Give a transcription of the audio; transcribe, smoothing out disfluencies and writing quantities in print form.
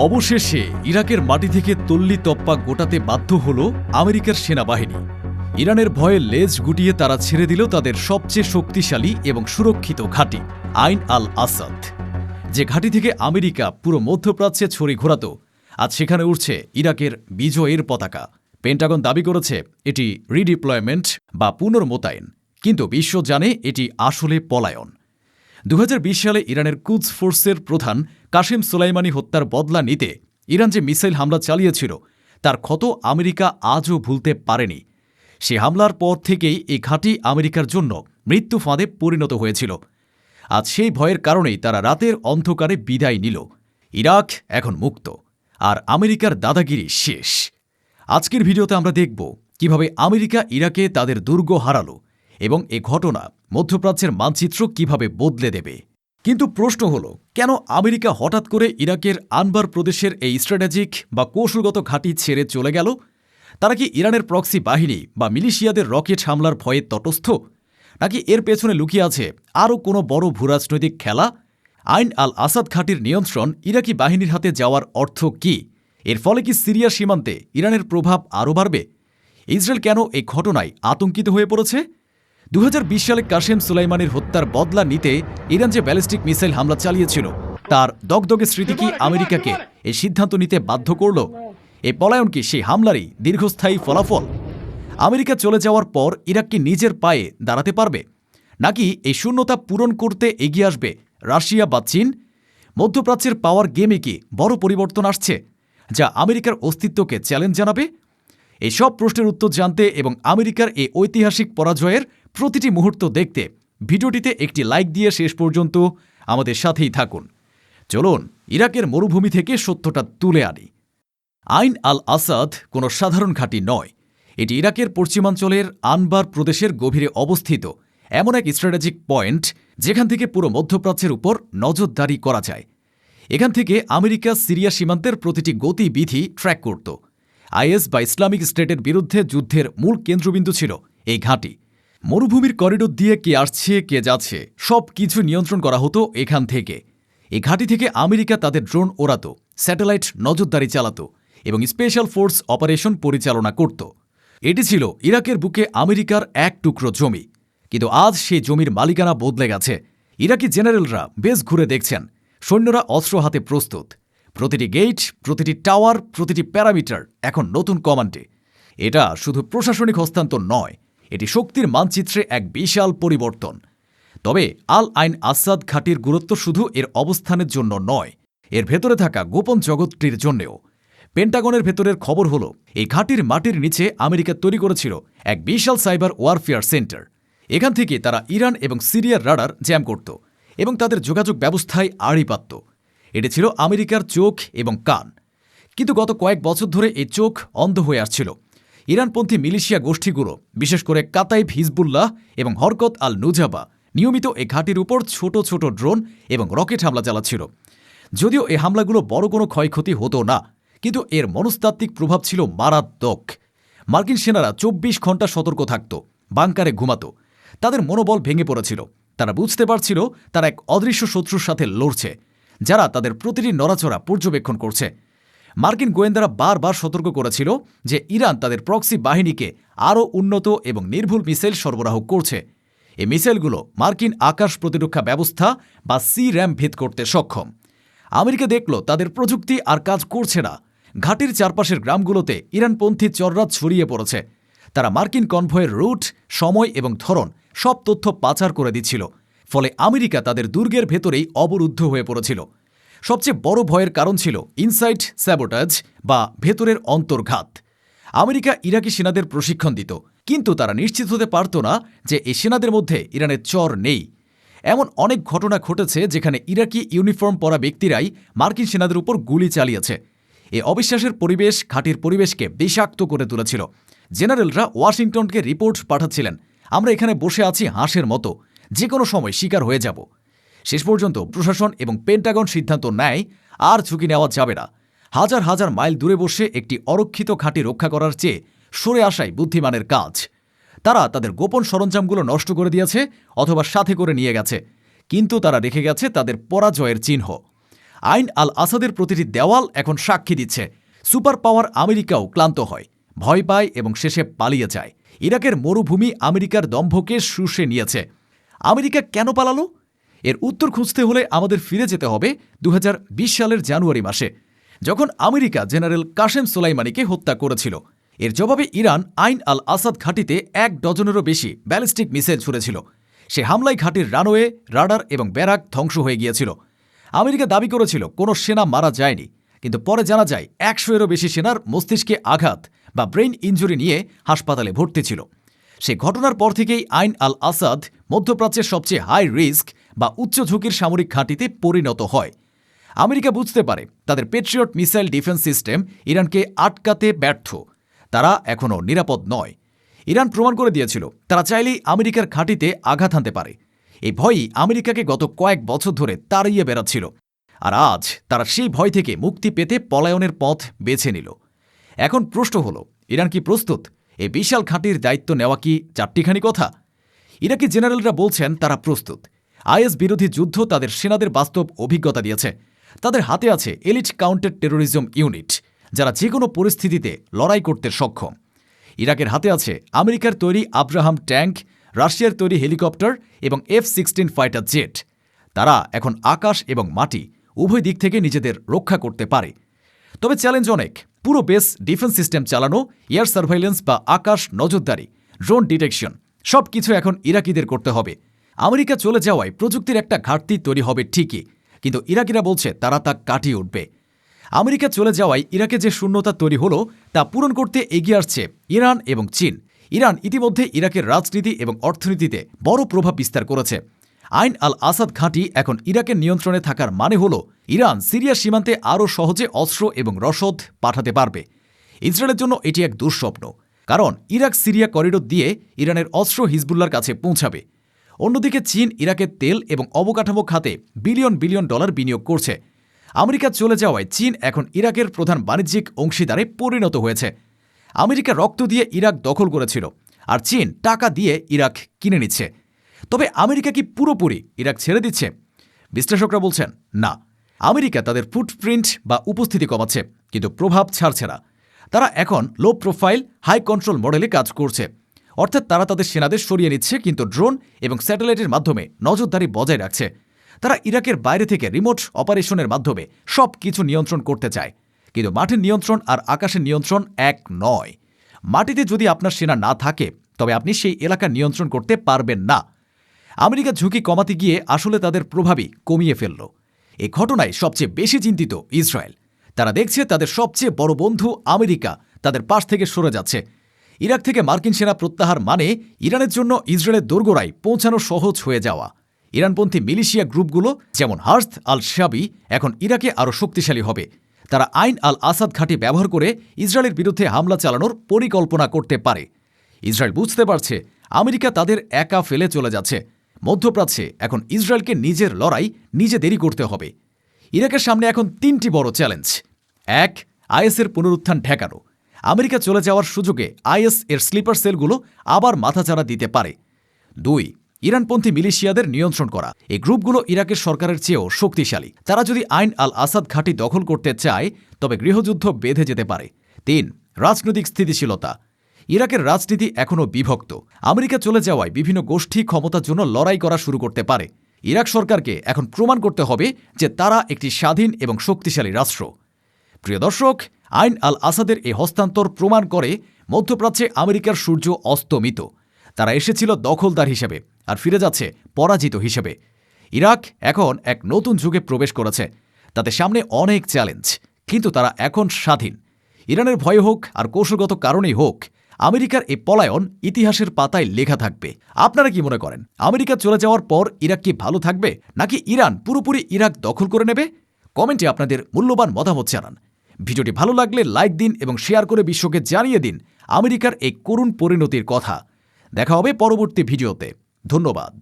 অবশেষে ইরাকের মাটি থেকে তল্লি তপ্পা গোটাতে বাধ্য হল আমেরিকার সেনাবাহিনী। ইরানের ভয়ে লেজ গুটিয়ে তারা ছেড়ে দিল তাদের সবচেয়ে শক্তিশালী এবং সুরক্ষিত ঘাঁটি আইন আল আসাদ। যে ঘাঁটি থেকে আমেরিকা পুরো মধ্যপ্রাচ্যে ছড়ি ঘোরাত, আজ সেখানে উঠছে ইরাকের বিজয়ের পতাকা। পেন্টাগন দাবি করেছে এটি রিডিপ্লয়মেন্ট বা পুনর্মোতায়েন, কিন্তু বিশ্ব জানে এটি আসলে পলায়ন। 2020 সালে ইরানের কুদস ফোর্সের প্রধান কাসেম সোলাইমানি হত্যার বদলা নিতে ইরান যে মিসাইল হামলা চালিয়েছিল তার ক্ষত আমেরিকা আজও ভুলতে পারেনি। সে হামলার পর থেকেই এই ঘাঁটি আমেরিকার জন্য মৃত্যু ফাঁদে পরিণত হয়েছিল। আজ সেই ভয়ের কারণেই তারা রাতের অন্ধকারে বিদায় নিল। ইরাক এখন মুক্ত, আর আমেরিকার দাদাগিরি শেষ। আজকের ভিডিওতে আমরা দেখব কিভাবে আমেরিকা ইরাকে তাদের দুর্গ হারালো এবং এ ঘটনা মধ্যপ্রাচ্যের মানচিত্র কিভাবে বদলে দেবে। কিন্তু প্রশ্ন হল, কেন আমেরিকা হঠাৎ করে ইরাকের আনবার প্রদেশের এই স্ট্র্যাটেজিক বা কৌশলগত ঘাঁটি ছেড়ে চলে গেল? তারা কি ইরানের প্রক্সি বাহিনী বা মিলিশিয়াদের রকেট হামলার ভয়ে তটস্থ, নাকি এর পেছনে লুকিয়ে আছে আরও কোনো বড় ভূরাজনৈতিক খেলা? আইন আল আসাদ ঘাঁটির নিয়ন্ত্রণ ইরাকি বাহিনীর হাতে যাওয়ার অর্থ কি? এর ফলে কি সিরিয়া সীমান্তে ইরানের প্রভাব আরও বাড়বে? ইসরায়েল কেন এই ঘটনায় আতঙ্কিত হয়ে পড়েছে? 2020 সালে কাসেম সুলাইমানির হত্যার বদলা নিতে ইরান যে ব্যালিস্টিক মিসাইল হামলা চালিয়েছিল তার দগদগে স্মৃতি কি আমেরিকাকে এই সিদ্ধান্ত নিতে বাধ্য করল? এই পলায়ন কি সেই হামলারই দীর্ঘস্থায়ী ফলাফল? আমেরিকা চলে যাওয়ার পর ইরাক কি নিজের পায়ে দাঁড়াতে পারবে, নাকি এই শূন্যতা পূরণ করতে এগিয়ে আসবে রাশিয়া বা চীন? মধ্যপ্রাচ্যের পাওয়ার গেমে কি বড় পরিবর্তন আসছে, যা আমেরিকার অস্তিত্বকে চ্যালেঞ্জ জানাবে? এই সব প্রশ্নের উত্তর জানতে এবং আমেরিকার এই ঐতিহাসিক পরাজয়ের প্রতিটি মুহূর্ত দেখতে ভিডিওটিতে একটি লাইক দিয়ে শেষ পর্যন্ত আমাদের সাথেই থাকুন। চলুন ইরাকের মরুভূমি থেকে সত্যটা তুলে আনি। আইন আল আসাদ কোনো সাধারণ ঘাঁটি নয়। এটি ইরাকের পশ্চিমাঞ্চলের আনবার প্রদেশের গভীরে অবস্থিত এমন এক স্ট্র্যাটেজিক পয়েন্ট যেখান থেকে পুরো মধ্যপ্রাচ্যের উপর নজরদারি করা যায়। এখান থেকে আমেরিকা সিরিয়া সীমান্তের প্রতিটি গতিবিধি ট্র্যাক করত। আইএস বা ইসলামিক স্টেটের বিরুদ্ধে যুদ্ধের মূল কেন্দ্রবিন্দু ছিল এই ঘাঁটি। মরুভূমির করিডোর দিয়ে কে আসছে কে যাচ্ছে সব কিছু নিয়ন্ত্রণ করা হতো এখান থেকে। এই ঘাঁটি থেকে আমেরিকা তাদের ড্রোন ওড়াত, স্যাটেলাইট নজরদারি চালাত এবং স্পেশাল ফোর্স অপারেশন পরিচালনা করত। এটি ছিল ইরাকের বুকে আমেরিকার এক টুকরো জমি। কিন্তু আজ সেই জমির মালিকানা বদলে গেছে। ইরাকি জেনারেলরা বেশ ঘুরে দেখছেন, সৈন্যরা অস্ত্র হাতে প্রস্তুত। প্রতিটি গেট, প্রতিটি টাওয়ার, প্রতিটি প্যারামিটার এখন নতুন কমান্ডে। এটা শুধু প্রশাসনিক হস্তান্তর নয়, এটি শক্তির মানচিত্রে এক বিশাল পরিবর্তন। তবে আল আইন আসাদ ঘাঁটির গুরুত্ব শুধু এর অবস্থানের জন্য নয়, এর ভেতরে থাকা গোপন জগৎটির জন্যেও। পেন্টাগনের ভেতরের খবর হল, এই ঘাঁটির মাটির নিচে আমেরিকা তৈরি করেছিল এক বিশাল সাইবার ওয়ারফেয়ার সেন্টার। এখান থেকে তারা ইরান এবং সিরিয়ার রাডার জ্যাম করত এবং তাদের যোগাযোগ ব্যবস্থায় আড়ি পাতত। এটি ছিল আমেরিকার চোখ এবং কান। কিন্তু গত কয়েক বছর ধরে এই চোখ অন্ধ হয়ে আসছিল। ইরানপন্থী মিলিশিয়া গোষ্ঠীগুলো, বিশেষ করে কাতাইব হিজবুল্লাহ এবং হরকত আল নুজাবা, নিয়মিত এই ঘাঁটির উপর ছোট ছোট ড্রোন এবং রকেট হামলা চালাচ্ছিল। যদিও এই হামলাগুলো বড় কোনো ক্ষয়ক্ষতি হতো না, কিন্তু এর মনস্তাত্ত্বিক প্রভাব ছিল মারাত্মক। মার্কিন সেনারা 24 ঘণ্টা সতর্ক থাকত, বাংকারে ঘুমাত। তাদের মনোবল ভেঙে পড়েছিল। তারা বুঝতে পারছিল তারা এক অদৃশ্য শত্রুর সাথে লড়ছে, যারা তাদের প্রতিটি নড়াচড়া পর্যবেক্ষণ করছে। মার্কিন গোয়েন্দারা বারবার সতর্ক করেছিল যে ইরান তাদের প্রক্সি বাহিনীকে আরও উন্নত এবং নির্ভুল মিসাইল সরবরাহ করছে। এই মিসাইলগুলো মার্কিন আকাশ প্রতিরক্ষা ব্যবস্থা বা সি-র্যাম ভেদ করতে সক্ষম। আমেরিকা দেখল তাদের প্রযুক্তি আর কাজ করছে না। ঘাঁটির চারপাশের গ্রামগুলোতে ইরানপন্থী চররা ছড়িয়ে পড়েছে। তারা মার্কিন কনভয়ের রুট, সময় এবং ধরন সব তথ্য পাচার করে দিচ্ছিল। ফলে আমেরিকা তাদের দুর্গের ভেতরেই অবরুদ্ধ হয়ে পড়েছিল। সবচেয়ে বড় ভয়ের কারণ ছিল ইনসাইড স্যাবোটাজ বা ভেতরের অন্তর্ঘাত। আমেরিকা ইরাকি সেনাদের প্রশিক্ষণ দিত, কিন্তু তারা নিশ্চিত হতে পারত না যে এই সেনাদের মধ্যে ইরানের চর নেই। এমন অনেক ঘটনা ঘটেছে যেখানে ইরাকি ইউনিফর্ম পরা ব্যক্তিরাই মার্কিন সেনাদের উপর গুলি চালিয়েছে। এই অবিশ্বাসের পরিবেশ ঘাঁটির পরিবেশকে বিষাক্ত করে তুলেছিল। জেনারেলরা ওয়াশিংটনকে রিপোর্ট পাঠাচ্ছিলেন, আমরা এখানে বসে আছি হাঁসের মতো, যে কোনো সময় শিকার হয়ে যাব। শেষ পর্যন্ত প্রশাসন এবং পেন্টাগন সিদ্ধান্ত নেয় আর ঝুঁকি নেওয়া যাবে না। হাজার হাজার মাইল দূরে বসে একটি অরক্ষিত ঘাঁটি রক্ষা করার চেয়ে সরে আসাই বুদ্ধিমানের কাজ। তারা তাদের গোপন সরঞ্জামগুলো নষ্ট করে দিয়েছে অথবা সাথে করে নিয়ে গেছে, কিন্তু তারা রেখে গেছে তাদের পরাজয়ের চিহ্ন। আইন আল আসাদের প্রতিটি দেওয়াল এখন সাক্ষী দিচ্ছে সুপার পাওয়ার আমেরিকাও ক্লান্ত হয়, ভয় পায় এবং শেষে পালিয়ে যায়। ইরাকের মরুভূমি আমেরিকার দম্ভকে শুষে নিয়েছে। আমেরিকা কেন পালালো? এর উত্তর খুঁজতে হলে আমাদের ফিরে যেতে হবে 2020 সালের জানুয়ারি মাসে, যখন আমেরিকা জেনারেল কাসেম সোলাইমানিকে হত্যা করেছিল। এর জবাবে ইরান আইন আল আসাদ ঘাঁটিতে 1 ডজনেরও বেশি ব্যালিস্টিক মিসাইল ছুড়েছিল। সে হামলায় ঘাঁটির রানওয়ে, রাডার এবং ব্যারাক ধ্বংস হয়ে গিয়েছিল। আমেরিকা দাবি করেছিল কোনো সেনা মারা যায়নি, কিন্তু পরে জানা যায় 100-এরও বেশি সেনার মস্তিষ্কে আঘাত বা ব্রেইন ইনজুরি নিয়ে হাসপাতালে ভর্তি ছিল। সে ঘটনার পর থেকেই আইন আল আসাদ মধ্যপ্রাচ্যের সবচেয়ে হাই রিস্ক বা উচ্চ ঝুঁকির সামরিক ঘাঁটিতে পরিণত হয়। আমেরিকা বুঝতে পারে তাদের পেট্রিয়ট মিসাইল ডিফেন্স সিস্টেম ইরানকে আটকাতে ব্যর্থ। তারা এখনও নিরাপদ নয়। ইরান প্রমাণ করে দিয়েছিল তারা চাইলেই আমেরিকার ঘাঁটিতে আঘাত হানতে পারে। এই ভয়ই আমেরিকাকে গত কয়েক বছর ধরে তাড়িয়ে বেড়াচ্ছিল। আর আজ তারা সেই ভয় থেকে মুক্তি পেতে পলায়নের পথ বেছে নিল। এখন প্রশ্ন হল, ইরান কি প্রস্তুত? এই বিশাল ঘাঁটির দায়িত্ব নেওয়া কি চারটিখানি কথা? ইরাকি জেনারেলরা বলছেন তারা প্রস্তুত। আইএস বিরোধী যুদ্ধ তাদের সেনাদের বাস্তব অভিজ্ঞতা দিয়েছে। তাদের হাতে আছে এলিট কাউন্টার টেরোরিজম ইউনিট, যারা যে কোনো পরিস্থিতিতে লড়াই করতে সক্ষম। ইরাকের হাতে আছে আমেরিকার তৈরি আব্রাহাম ট্যাঙ্ক, রাশিয়ার তৈরি হেলিকপ্টার এবং F-16 ফাইটার জেট। তারা এখন আকাশ এবং মাটি উভয় দিক থেকে নিজেদের রক্ষা করতে পারে। তবে চ্যালেঞ্জ অনেক। পুরো বেস ডিফেন্স সিস্টেম চালানো, এয়ার সার্ভাইলেন্স বা আকাশ নজরদারি, ড্রোন ডিটেকশন সব কিছু এখন ইরাকিদের করতে হবে। আমেরিকা চলে যাওয়ায় প্রযুক্তির একটা ঘাটতি তৈরি হবে ঠিকই, কিন্তু ইরাকিরা বলছে তারা তা কাটিয়ে উঠবে। আমেরিকা চলে যাওয়ায় ইরাকে যে শূন্যতা তৈরি হলো তা পূরণ করতে এগিয়ে আসছে ইরান এবং চীন। ইরান ইতিমধ্যে ইরাকের রাজনীতি এবং অর্থনীতিতে বড় প্রভাব বিস্তার করেছে। আইন আল আসাদ ঘাঁটি এখন ইরাকের নিয়ন্ত্রণে থাকার মানে হল ইরান সিরিয়া সীমান্তে আরও সহজে অস্ত্র এবং রসদ পাঠাতে পারবে। ইসরায়েলের জন্য এটি এক দুঃস্বপ্ন, কারণ ইরাক সিরিয়া করিডোর দিয়ে ইরানের অস্ত্র হিজবুল্লার কাছে পৌঁছাবে। অন্যদিকে চীন ইরাকের তেল এবং অবকাঠামো খাতে বিলিয়ন বিলিয়ন ডলার বিনিয়োগ করছে। আমেরিকা চলে যাওয়ায় চীন এখন ইরাকের প্রধান বাণিজ্যিক অংশীদারে পরিণত হয়েছে। আমেরিকা রক্ত দিয়ে ইরাক দখল করেছিল, আর চীন টাকা দিয়ে ইরাক কিনে নিচ্ছে। তবে আমেরিকা কি পুরোপুরি ইরাক ছেড়ে দিচ্ছে? বিশ্লেষকরা বলছেন না। আমেরিকা তাদের ফুটপ্রিন্ট বা উপস্থিতি কমাচ্ছে, কিন্তু প্রভাব ছাড়ছে না। তারা এখন লো প্রোফাইল, হাই কন্ট্রোল মডেলে কাজ করছে। অর্থাৎ তারা তাদের সেনাদের সরিয়ে নিচ্ছে, কিন্তু ড্রোন এবং স্যাটেলাইটের মাধ্যমে নজরদারি বজায় রাখছে। তারা ইরাকের বাইরে থেকে রিমোট অপারেশনের মাধ্যমে সব কিছু নিয়ন্ত্রণ করতে চায়। কিন্তু মাঠের নিয়ন্ত্রণ আর আকাশের নিয়ন্ত্রণ এক নয়। মাটিতে যদি আপনার সেনা না থাকে, তবে আপনি সেই এলাকা নিয়ন্ত্রণ করতে পারবেন না। আমেরিকা ঝুঁকি কমাতে গিয়ে আসলে তাদের প্রভাবই কমিয়ে ফেলল। এই ঘটনায় সবচেয়ে বেশি চিন্তিত ইসরায়েল। তারা দেখছে তাদের সবচেয়ে বড় বন্ধু আমেরিকা তাদের পাশ থেকে সরে যাচ্ছে। ইরাক থেকে মার্কিন সেনা প্রত্যাহার মানে ইরানের জন্য ইসরায়েলের দোরগোড়ায় পৌঁছানো সহজ হয়ে যাওয়া। ইরানপন্থী মিলিশিয়া গ্রুপগুলো যেমন হার্স আল শাবি এখন ইরাকে আরও শক্তিশালী হবে। তারা আইন আল আসাদ ঘাঁটি ব্যবহার করে ইসরায়েলের বিরুদ্ধে হামলা চালানোর পরিকল্পনা করতে পারে। ইসরায়েল বুঝতে পারছে আমেরিকা তাদের একা ফেলে চলে যাচ্ছে। মধ্যপ্রাচ্যে এখন ইসরায়েলকে নিজের লড়াই নিজেদেরই করতে হবে। ইরাকের সামনে এখন 3টি বড় চ্যালেঞ্জ। 1. আইএসের পুনরুত্থান ঠেকানো। আমেরিকা চলে যাওয়ার সুযোগে আইএস এর স্লিপার সেলগুলো আবার মাথাচাড়া দিতে পারে। 2. ইরানপন্থী মিলিশিয়াদের নিয়ন্ত্রণ করা। এই গ্রুপগুলো ইরাকের সরকারের চেয়েও শক্তিশালী। তারা যদি আইন আল আসাদ ঘাঁটি দখল করতে চায়, তবে গৃহযুদ্ধ বেঁধে যেতে পারে। 3. রাজনৈতিক স্থিতিশীলতা। ইরাকের রাজনীতি এখনও বিভক্ত। আমেরিকা চলে যাওয়ায় বিভিন্ন গোষ্ঠী ক্ষমতার জন্য লড়াই করা শুরু করতে পারে। ইরাক সরকারকে এখন প্রমাণ করতে হবে যে তারা একটি স্বাধীন এবং শক্তিশালী রাষ্ট্র। প্রিয় দর্শক, আইন আল আসাদের এই হস্তান্তর প্রমাণ করে মধ্যপ্রাচ্যে আমেরিকার সূর্য অস্তমিত। তারা এসেছিল দখলদার হিসেবে, আর ফিরে যাচ্ছে পরাজিত হিসেবে। ইরাক এখন এক নতুন যুগে প্রবেশ করেছে। তাদের সামনে অনেক চ্যালেঞ্জ, কিন্তু তারা এখন স্বাধীন। ইরানের ভয় হোক আর কৌশলগত কারণেই হোক, আমেরিকার এই পলায়ন ইতিহাসের পাতায় লেখা থাকবে। আপনারা কি মনে করেন, আমেরিকা চলে যাওয়ার পর ইরাক কি ভালো থাকবে, নাকি ইরান পুরোপুরি ইরাক দখল করে নেবে? কমেন্টে আপনাদের মূল্যবান মতামত জানান। ভিডিওটি ভালো লাগলে লাইক দিন এবং শেয়ার করে বিশ্বকে জানিয়ে দিন আমেরিকার এই করুণ পরিণতির কথা। দেখা হবে পরবর্তী ভিডিওতে। ধন্যবাদ।